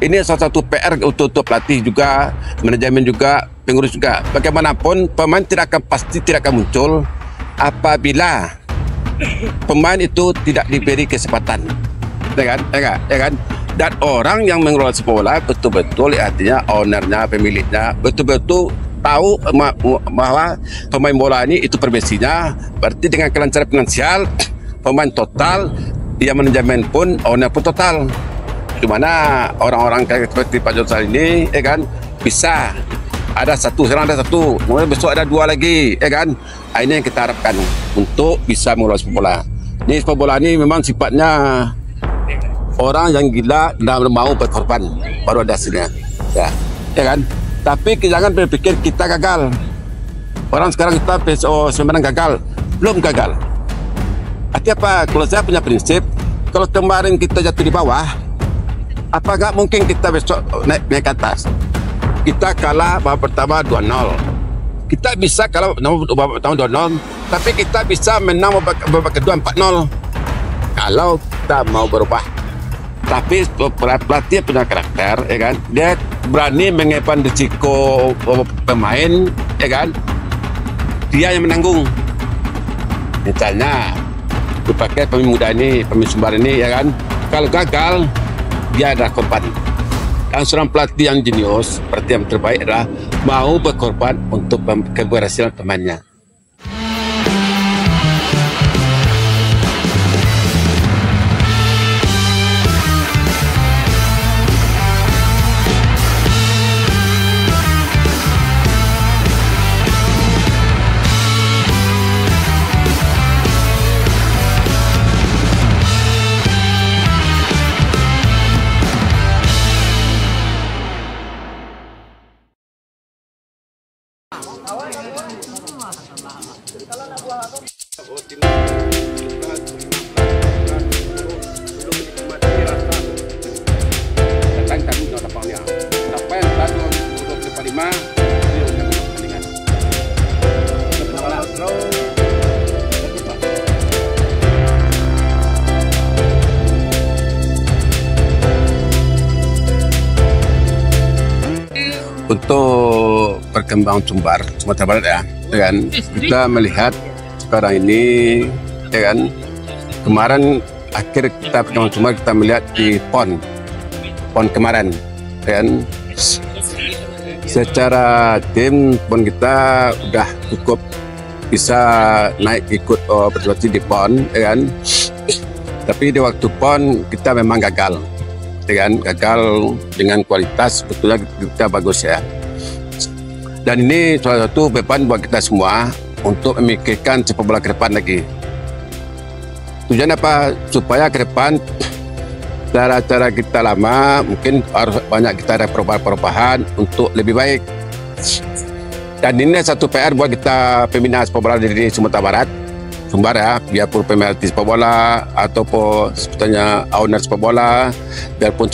Ini salah satu PR untuk pelatih juga, manajemen juga, pengurus juga. Bagaimanapun pemain pasti tidak akan muncul apabila pemain itu tidak diberi kesempatan, ya kan? Dan orang yang mengelola sepak bola betul-betul, artinya ownernya, pemiliknya, betul-betul tahu bahwa pemain bola ini itu profesinya. Berarti dengan kelancaran finansial, pemain total, dia manajemen pun, owner pun total. Di mana orang-orang kayak seperti Pak Jonsal ini, ya kan, bisa ada satu, sekarang ada satu, kemudian besok ada dua lagi, ya kan. Ini yang kita harapkan untuk bisa mengelola sepak bola. Ini sepak bola ini memang sifatnya orang yang gila dan mau berkorban, baru ada hasilnya, ya kan. Tapi jangan berpikir kita gagal. Orang sekarang kita PSO sebenarnya gagal, belum gagal. Artinya apa? Kalau saya punya prinsip, kalau kemarin kita jatuh di bawah, apakah mungkin kita besok naik ke atas? Kita kalah babak pertama 2-0. Kita bisa kalah babak pertama 2-0, tapi kita bisa menang babak kedua 4-0. Kalau kita mau berubah. Tapi pelatih punya karakter, ya kan? Dia berani mengepan risiko pemain, ya kan? Dia yang menanggung. Misalnya, dipakai pemain muda ini, pemain Sumbar ini, ya kan? Kalau gagal, dia ada korban. Dan seorang pelatih yang jenius, seperti yang terbaik adalah mau berkorban untuk keberhasilan pemainnya. Untuk perkembangan Sumbar Sumatera Barat, ya kan, kita melihat sekarang ini, ya kan, kemarin akhir kita perkembangan Sumbar kita melihat di PON kemarin, ya kan. Secara tim PON kita udah cukup bisa naik ikut berpartisipasi di PON, ya kan. Tapi di waktu PON kita memang gagal, ya kan, gagal dengan kualitas sebetulnya kita bagus, ya. Dan ini salah satu beban buat kita semua untuk memikirkan sepak bola ke depan lagi. Tujuan apa? Supaya ke depan cara-cara kita lama mungkin harus banyak kita ada perubahan untuk lebih baik. Dan ini satu PR buat kita pembina sepak bola di Sumatera Barat, Sumbar, ya, biarpun pemerhati sepak bola ataupun sebetulnya owner sepak bola, biarpun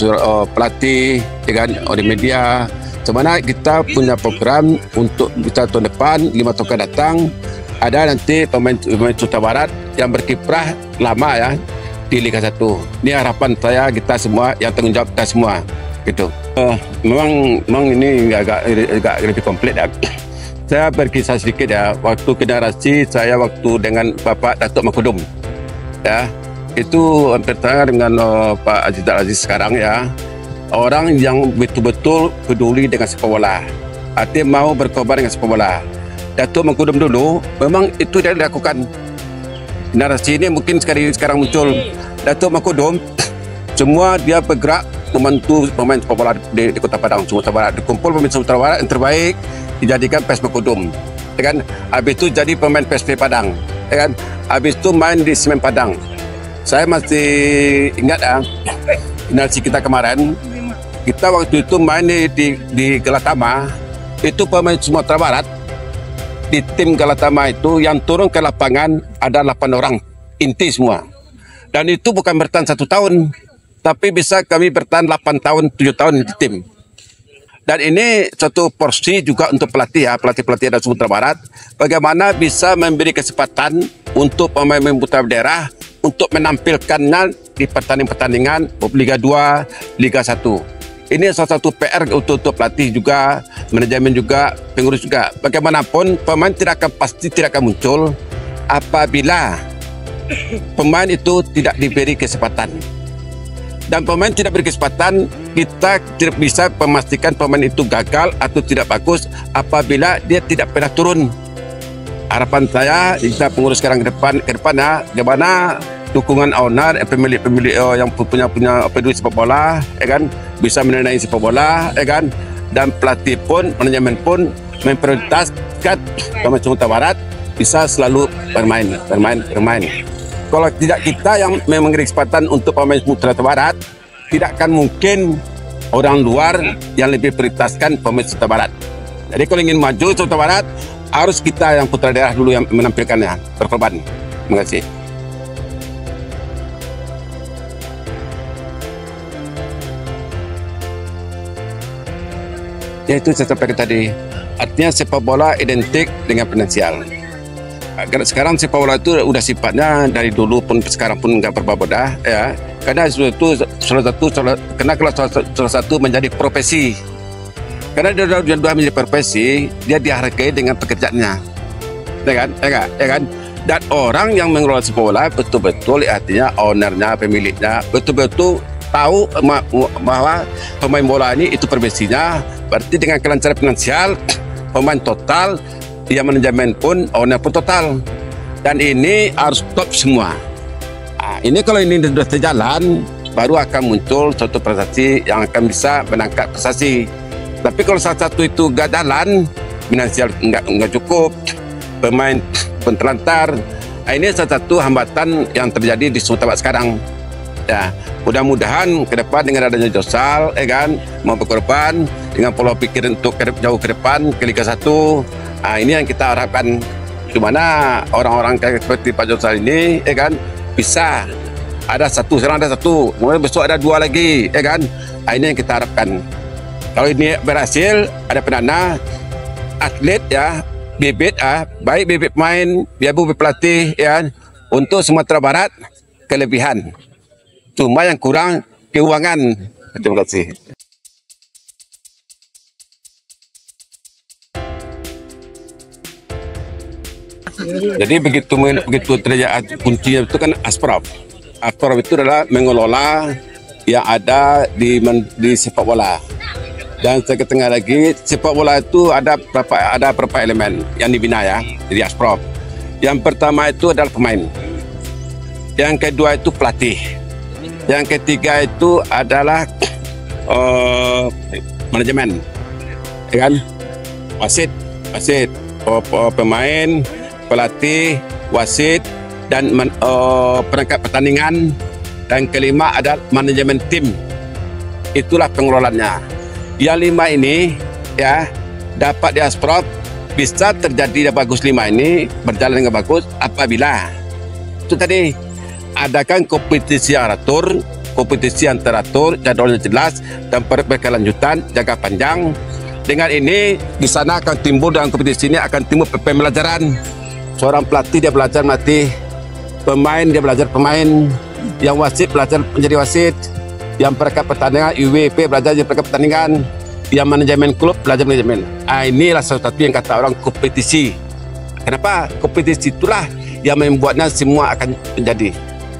pelatih, ya kan, oleh media. Sebenarnya kita punya program untuk kita tahun depan, 5 tahun akan datang, ada nanti pemain Sumatera Barat yang berkiprah lama, ya, di Liga 1. Ini harapan saya, kita semua, yang tanggung jawab kita semua, gitu. Memang ini agak lebih komplit, ya. Saya berkisah sedikit, ya, waktu generasi saya waktu dengan Bapak Datuk Makudum, ya, itu hampir sama dengan Pak Aziz sekarang, ya. Orang yang betul-betul peduli dengan sepak bola, artinya mau berkorban dengan sepak bola. Datuk Makudum dulu memang itu dia dilakukan. Generasi ini mungkin sekarang muncul. Datuk Makudum semua dia bergerak membantu pemain sepak bola di Kota Padang, Sumatera Barat. Dikumpul pemain Sumatera Barat yang terbaik, dijadikan PES Makudum, ya kan. Habis itu jadi pemain PSP Padang, ya kan. Habis itu main di Semen Padang. Saya masih ingat, ya, generasi kita kemarin. Kita waktu itu main di Galatama, itu pemain Sumatera Barat, di tim Galatama itu yang turun ke lapangan ada 8 orang, inti semua. Dan itu bukan bertahan 1 tahun, tapi bisa kami bertahan 8 tahun, 7 tahun di tim. Dan ini satu porsi juga untuk pelatih, ya, pelatih-pelatih dari Sumatera Barat, bagaimana bisa memberi kesempatan untuk pemain putra daerah untuk menampilkannya di pertandingan-pertandingan Liga 2, Liga 1. Ini salah satu PR untuk pelatih juga, manajemen juga, pengurus juga. Bagaimanapun pemain pasti tidak akan muncul apabila pemain itu tidak diberi kesempatan. Dan pemain tidak beri kesempatan, kita tidak bisa memastikan pemain itu gagal atau tidak bagus apabila dia tidak pernah turun. Harapan saya kita pengurus sekarang ke depan ya, bagaimana dukungan owner, pemilik-pemilik yang punya peduli sepak bola, ya kan, bisa mendanai sepak bola, ya kan, dan pelatih pun, manajemen pun memprioritaskan pemain Sumatera Barat bisa selalu bermain. Kalau tidak kita yang memberi kesempatan untuk pemain Sumatera Barat, tidak akan mungkin orang luar yang lebih prioritaskan pemain Sumatera Barat. Jadi kalau ingin maju Sumatera Barat, harus kita yang putra daerah dulu yang menampilkannya, berkorban. Terima kasih. Ya itu saya sampaikan tadi, artinya sepak bola identik dengan finansial. Sekarang sepak bola itu udah sifatnya dari dulu pun sekarang pun nggak berbeda ya. Karena itu salah satu menjadi profesi. Karena dia sudah menjadi profesi, dia dihargai dengan pekerjaannya, ya kan? Dan orang yang mengelola sepak bola betul-betul artinya ownernya, pemiliknya, betul-betul tahu bahwa pemain bola ini itu profesinya. Berarti dengan kelancaran finansial, pemain total, dia manajemen pun, owner pun total. Dan ini harus top semua. Nah, ini kalau ini sudah terjalan, baru akan muncul suatu prestasi yang akan bisa menangkap prestasi. Tapi kalau salah satu itu nggak jalan, finansial nggak cukup, pemain pun terlantar. Nah, ini salah satu hambatan yang terjadi di Sumatera Barat sekarang. Ya, mudah-mudahan ke depan dengan adanya Josal, kan, mau berkorban dengan pola pikir untuk jauh ke depan ke Liga 1. Nah, ini yang kita harapkan. Di mana orang-orang kayak seperti Pak Josal ini, kan, bisa ada satu, sekarang ada satu, kemudian besok ada dua lagi, kan. Nah, ini yang kita harapkan. Kalau ini berhasil, ada pendana, atlet ya, bibit baik bibit pemain, bibit pelatih ya, untuk Sumatera Barat kelebihan. Cuma yang kurang keuangan. Terima kasih. Jadi begitu terjadi kuncinya itu kan Asprov. Asprov itu adalah mengelola yang ada di sepak bola. Dan setengah lagi sepak bola itu ada beberapa elemen yang dibina ya, jadi Asprov. Yang pertama itu adalah pemain. Yang kedua itu pelatih. Yang ketiga itu adalah manajemen, ya kan? Wasit, pemain, pelatih, wasit, dan perangkat pertandingan. Dan kelima adalah manajemen tim. Itulah pengelolaannya. Yang lima ini ya dapat di Asprov, bisa terjadi yang bagus lima ini berjalan dengan bagus apabila itu tadi adakan kompetisi yang teratur, jadwalnya jelas dan berkelanjutan, jangka panjang. Dengan ini di sana akan timbul, dalam kompetisi ini akan timbul pembelajaran. Seorang pelatih dia belajar melatih, pemain dia belajar pemain, yang wasit belajar menjadi wasit, yang perangkat pertandingan UWP belajar jadi perangkat pertandingan, yang manajemen klub belajar manajemen. Inilah salah satu yang kata orang kompetisi. Kenapa? Kompetisi itulah yang membuatnya semua akan menjadi.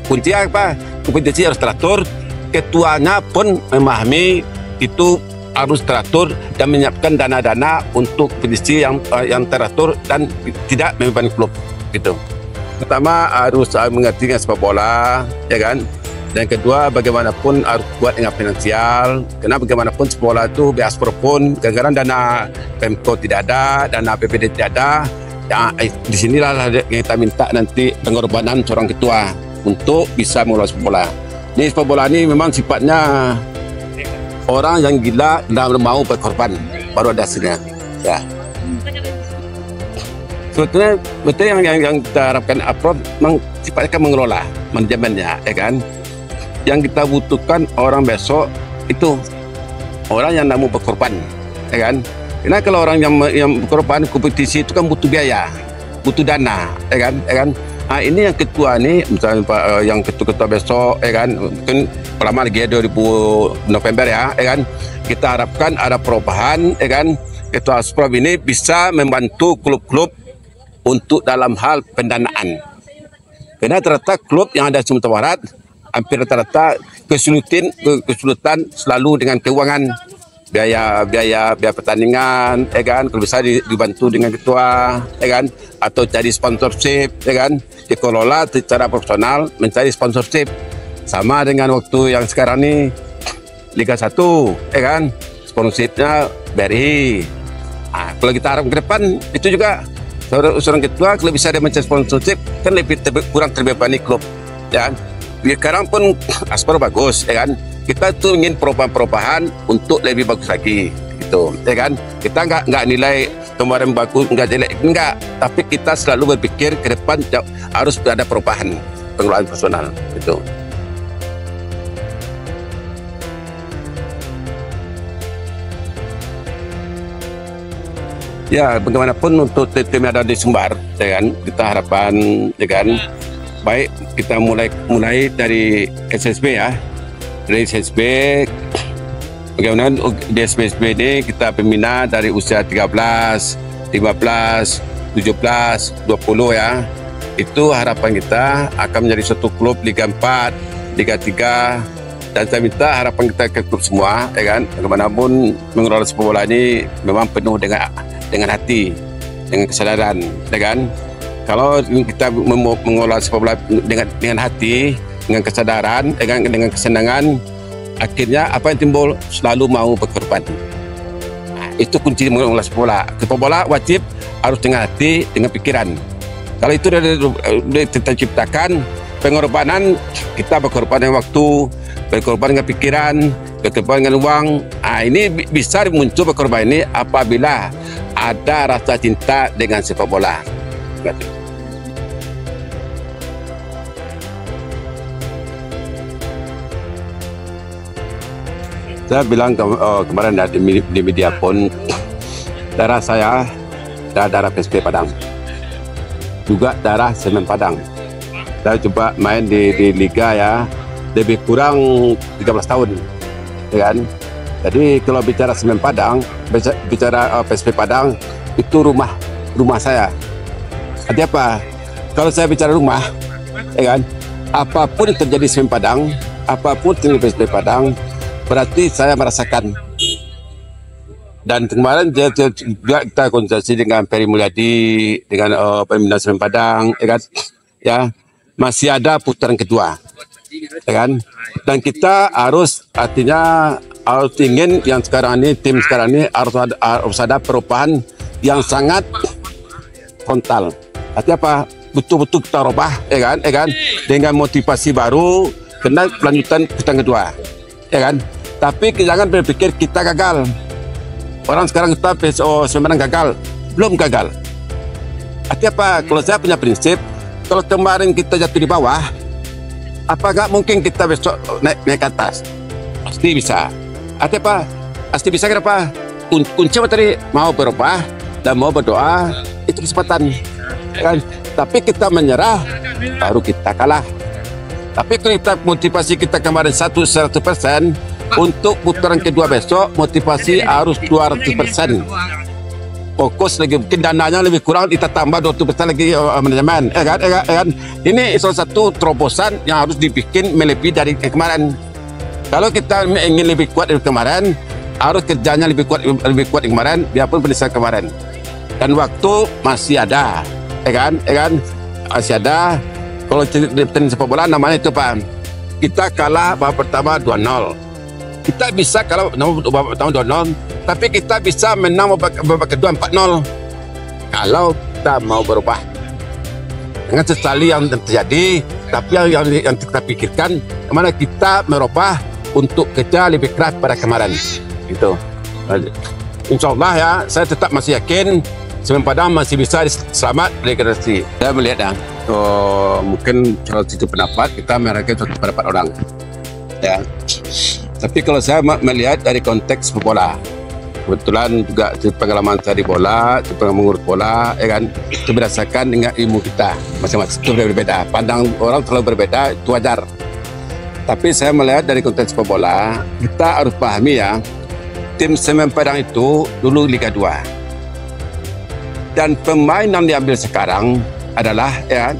Kuncinya apa? Kompetisi harus teratur. Ketuanya pun memahami itu harus teratur dan menyiapkan dana-dana untuk kompetisi yang teratur dan tidak membebani klub. Gitu. Pertama harus mengerti sepak bola, ya kan? Dan kedua, bagaimanapun harus kuat dengan finansial. Karena bagaimanapun sepak bola itu Asprov pun kadang-kadang dana Pemko tidak ada, dana APBD tidak ada. Ya, di sinilah kita minta nanti pengorbanan seorang ketua untuk bisa mengelola sepak bola. Ini sepak bola ini memang sifatnya orang yang gila dan mau berkorban, baru ada hasilnya. Ya. Sebetulnya betul yang kita harapkan Asprov memang sifatnya kan mengelola manajemennya, ya kan? Yang kita butuhkan orang besok itu orang yang mau berkorban, ya kan? Karena kalau orang yang berkorban kompetisi itu kan butuh biaya, butuh dana, ya kan? Nah, ini yang ketua nih, misalnya yang ketua besok, ya kan? Mungkin lama lagi 2000 November ya kan. Kita harapkan ada perubahan ya kan. Ketua Asprov ini bisa membantu klub-klub untuk dalam hal pendanaan. Karena ternyata klub yang ada di Sumatera Barat hampir rata-rata kesulitan selalu dengan keuangan, biaya pertandingan, ya kan, kalau bisa dibantu dengan ketua, ya kan, atau cari sponsorship, ya kan, dikelola secara profesional mencari sponsorship, sama dengan waktu yang sekarang ini Liga 1, ya kan, sponsorshipnya BRI. Nah, kalau kita harap ke depan itu juga seorang ketua kalau bisa dia mencari sponsorship kan kurang terbebani klub, ya kan. Sekarang pun Asprov bagus, ya kan. Kita tuh ingin perubahan untuk lebih bagus lagi, gitu, ya kan. Kita nggak nilai kemarin bagus, nggak jelek, enggak. Tapi kita selalu berpikir ke depan harus ada perubahan pengelolaan personal, gitu. Ya, bagaimanapun untuk tim yang ada di Sumbar, ya kan, kita harapkan, ya kan, baik kita mulai dari SSB ya, dari SSB, bagaimana di SSB ini kita pembina dari usia 13, 15, 17, 20 ya, itu harapan kita akan menjadi suatu klub Liga 4, Liga 3, dan saya minta harapan kita ke klub semua, ya kan, bagaimanapun mengelola sepak bola ini memang penuh dengan hati, dengan kesadaran, ya kan. Kalau kita mengolah sepak bola dengan hati, dengan kesadaran, dengan kesenangan, akhirnya apa yang timbul selalu mau berkorban. Nah, itu kunci mengolah sepak bola. Sepak bola wajib harus dengan hati, dengan pikiran. Kalau itu kita ciptakan pengorbanan, kita berkorban dengan waktu, berkorban dengan pikiran, berkorban dengan uang. Nah, ini bisa muncul berkorban ini apabila ada rasa cinta dengan sepak bola. Saya bilang kemarin di media pun, darah saya darah PSP Padang, juga darah Semen Padang. Saya coba main di liga ya, lebih kurang 13 tahun, ya kan. Jadi kalau bicara Semen Padang, bicara PSP Padang, itu rumah saya. Artinya apa? Kalau saya bicara rumah, ya kan, apapun yang terjadi Semen Padang, apapun yang terjadi PSP Padang, berarti saya merasakan. Dan kemarin juga kita konsultasi dengan Peri Mulyadi, dengan pembina Semen Padang, ya kan, ya masih ada putaran kedua, ya kan. Dan kita harus harus ingin yang sekarang ini, tim sekarang ini harus ada perubahan yang sangat frontal. Artinya apa? Betul-betul kita rubah, ya kan, dengan motivasi baru, kena lanjutan putaran kedua, ya kan. Tapi jangan berpikir kita gagal. Orang sekarang kita PSO sebenarnya gagal, belum gagal. Artinya apa? Kalau saya punya prinsip, kalau kemarin kita jatuh di bawah, apakah mungkin kita besok naik ke atas? Pasti bisa. Artinya apa? Pasti bisa. Kenapa? Kunci tadi mau berubah dan mau berdoa, itu kesempatan, kan? Tapi kita menyerah, baru kita kalah. Tapi kalau kita motivasi kita kemarin 100%, untuk putaran kedua besok motivasi harus 200%. Fokus lagi, mungkin dananya lebih kurang, kita tambah 20% lagi manajemen, ya kan? Ini salah satu terobosan yang harus dibikin melebihi dari kemarin. Kalau kita ingin lebih kuat dari kemarin, harus kerjanya lebih kuat dari kemarin, biarpun penyelesaian kemarin. Dan waktu masih ada, ya kan? Masih ada. Kalau di sepak bola namanya itu Pak, kita kalah babak pertama 2-0. Kita bisa kalah babak pertama 2-0, tapi kita bisa menang babak kedua 4-0. Kalau kita mau berubah, dengan sesali yang terjadi, tapi yang kita pikirkan, mana kita merubah untuk kerja lebih keras pada kemarin, gitu. Insya Allah ya, saya tetap masih yakin Semen Padang masih bisa selamat degradasi. Saya melihat mungkin kalau itu pendapat kita mereka itu pendapat orang, ya. Tapi kalau saya melihat dari konteks bola, kebetulan juga pengalaman saya di bola, pengalaman mengurus bola, ya kan, itu berdasarkan dengan ilmu kita masing-masing itu berbeda. Pandang orang selalu berbeda, itu wajar. Tapi saya melihat dari konteks sepak bola, kita harus pahami ya, tim Semen Padang itu dulu Liga 2. Dan pemain yang diambil sekarang adalah ya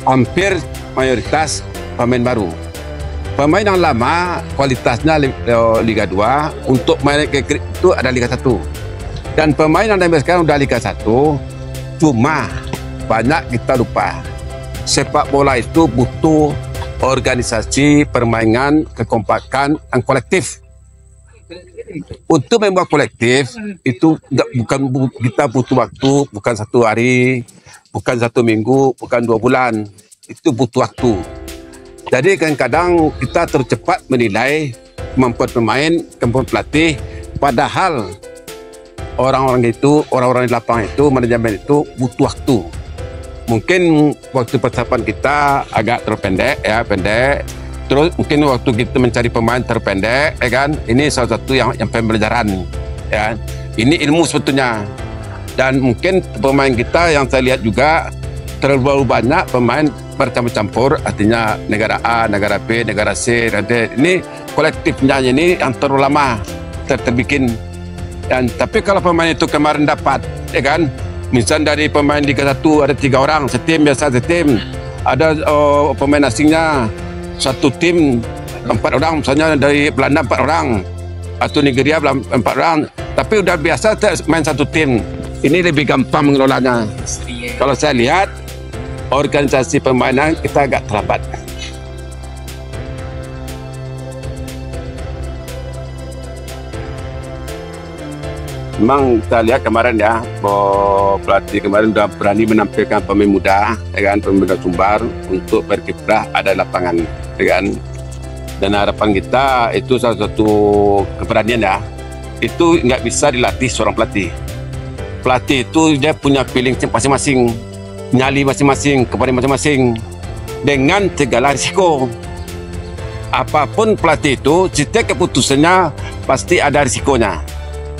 hampir mayoritas pemain baru. Pemain yang lama kualitasnya Liga 2, untuk main itu ada Liga 1. Dan pemain yang diambil sekarang udah Liga 1, cuma banyak kita lupa. Sepak bola itu butuh organisasi, permainan, kekompakan, dan kolektif. Untuk membuat kolektif itu bukan kita butuh waktu, bukan 1 hari, bukan 1 minggu, bukan 2 bulan. Itu butuh waktu. Jadi kadang-kadang kita tercepat menilai kemampuan pemain, kemampuan pelatih, padahal orang-orang di lapangan itu, manajemen itu butuh waktu. Mungkin waktu persiapan kita agak terpendek ya, pendek. Terus mungkin waktu kita mencari pemain terpendek, ya kan? Ini salah satu yang pembelajaran, ya. Ini ilmu sebetulnya. Dan mungkin pemain kita yang saya lihat juga terlalu banyak pemain bercampur-campur, artinya negara A, negara B, negara C, ini kolektifnya ini yang terlalu lama terbikin. Dan tapi kalau pemain itu kemarin dapat, ya kan? Misal dari pemain Liga 1 ada 3 orang, setim biasa setim. Ada pemain asingnya satu tim 4 orang, misalnya dari Belanda 4 orang atau Nigeria 4 orang, tapi udah biasa main satu tim. Ini lebih gampang mengelolanya. Kalau saya lihat organisasi permainan kita agak terlambat. Memang kita lihat kemarin ya, pelatih kemarin sudah berani menampilkan pemain muda, ya kan, pemain muda Sumbar untuk berkiprah ada lapangan, ya kan. Dan harapan kita itu salah satu keberanian ya, itu nggak bisa dilatih seorang pelatih. Pelatih itu dia punya feeling masing-masing, nyali masing-masing, kepada masing-masing, dengan segala risiko. Apapun pelatih itu, setiap keputusannya pasti ada risikonya,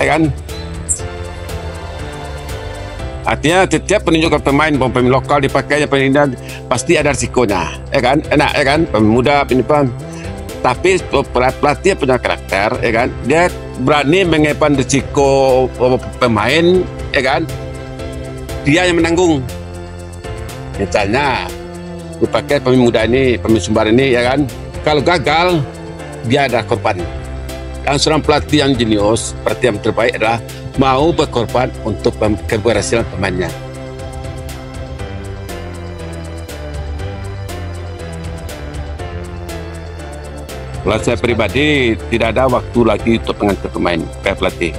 ya kan. Artinya setiap penunjukan pemain lokal dipakainya pemain pasti ada risikonya, ya kan, enak, ya kan, pemain muda, pemain. Tapi pelatih punya karakter, ya kan, dia berani mengepan risiko pemain, ya kan, dia yang menanggung. Misalnya dipakai pemain muda ini, pemain Sumbar ini, ya kan, kalau gagal dia ada korban. Dan seorang pelatih yang jenius, pelatih yang terbaik adalah mau berkorban untuk keberhasilan pemainnya. Kalau saya pribadi tidak ada waktu lagi untuk mengatur pemain kayak pelatih.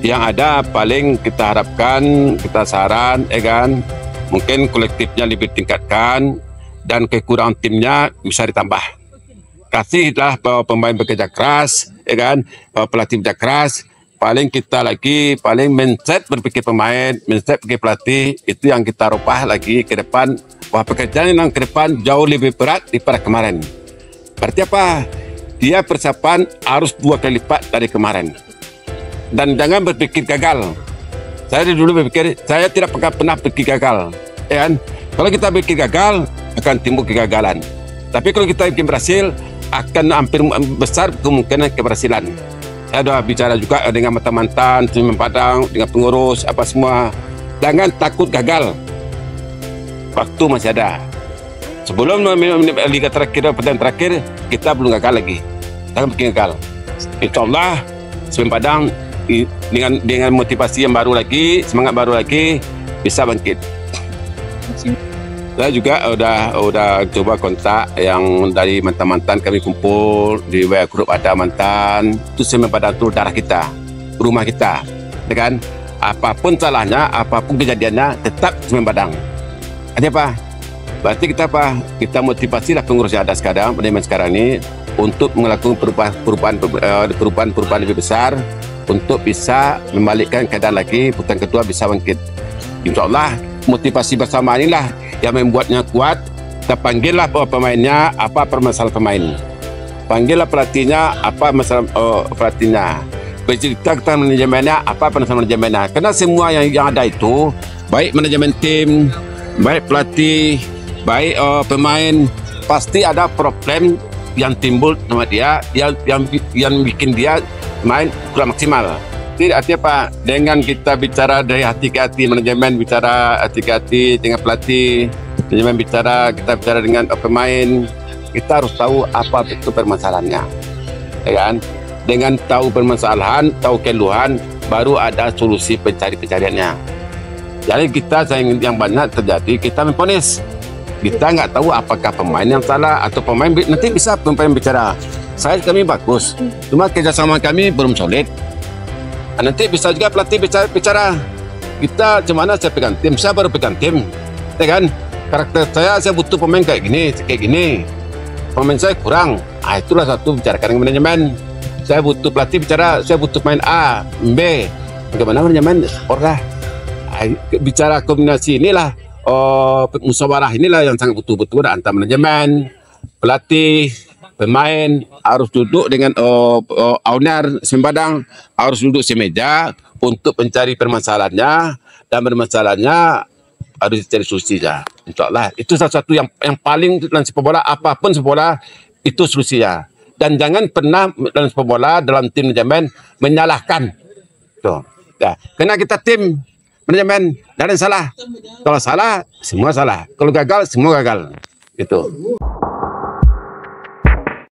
Yang ada paling kita harapkan, kita saran, ya kan, mungkin kolektifnya lebih tingkatkan dan kekurangan timnya bisa ditambah. Kasihlah bahwa pemain bekerja keras, ya kan, bahwa pelatih bekerja keras. Paling kita lagi, paling mindset berpikir pemain, mindset berpikir pelatih, itu yang kita rubah lagi ke depan. Bahwa pekerjaan yang ke depan jauh lebih berat daripada kemarin. Berarti apa? Dia persiapan harus 2 kali lipat dari kemarin. Dan jangan berpikir gagal. Saya dulu berpikir, saya tidak pernah berpikir gagal, ya kan? Kalau kita berpikir gagal, akan timbul kegagalan. Tapi kalau kita bikin berhasil, akan hampir besar kemungkinan keberhasilan. Saya sudah bicara juga dengan mantan-mantan, Semen Padang, dengan pengurus, apa semua. Jangan takut gagal. Waktu masih ada. Sebelum Liga terakhir, pertandingan terakhir, kita belum gagal lagi. Jangan bikin gagal. Insya Allah, Semen Padang dengan motivasi yang baru lagi, semangat baru lagi, bisa bangkit. Saya juga udah coba kontak yang dari mantan-mantan kami kumpul di WA grup, ada mantan itu Semen Padang itu darah kita, rumah kita, ya kan. Apapun salahnya, apapun kejadiannya, tetap Semen Padang. Artinya apa? Berarti kita apa? Kita motivasilah pengurus yang ada sekarang, manajemen sekarang ini untuk melakukan perubahan lebih besar untuk bisa membalikkan keadaan lagi, putaran kedua bisa bangkit. Insya Allah motivasi bersama inilah yang membuatnya kuat. Kita panggillah pemainnya, apa permasalahan pemain. Panggillah pelatihnya, apa masalah pelatihnya. Bercerita kita manajemennya, apa permasalahan manajemennya. Karena semua yang ada itu, baik manajemen tim, baik pelatih, baik pemain, pasti ada problem yang timbul sama dia, yang bikin dia main kurang maksimal. Jadi artinya apa? Dengan kita bicara dari hati ke hati, manajemen bicara hati ke hati dengan pelatih, manajemen kita bicara dengan pemain, kita harus tahu apa betul permasalahannya, ya kan? Dengan tahu permasalahan, tahu keluhan, baru ada solusi pencariannya. Jadi kita yang banyak terjadi, kita memponis. Kita nggak tahu apakah pemain yang salah atau pemain, nanti bisa pemain bicara, kami bagus, cuma kerjasama kami belum solid. Nanti bisa juga pelatih bicara, kita cemana saya pegang tim, saya baru pegang tim, ya kan? Karakter saya butuh pemain kayak gini, pemain saya kurang. Itulah satu bicarakan dengan manajemen. Saya butuh pelatih bicara, saya butuh pemain A, B, bagaimana manajemen orang bicara kombinasi inilah. Musyawarah inilah yang sangat betul-betul antara manajemen, pelatih, pemain harus duduk dengan owner Sembadang, harus duduk semeja untuk mencari permasalahannya, dan permasalahannya harus dicari solusinya. Insyaallah itu salah satu yang paling dalam sepak bola, apapun sepak bola itu solusinya. Dan jangan pernah dalam sepak bola, dalam tim manajemen menyalahkan. Tuh. Ya. Karena kita tim manajemen, ada yang salah. Kalau salah, semua salah. Kalau gagal, semua gagal. Gitu.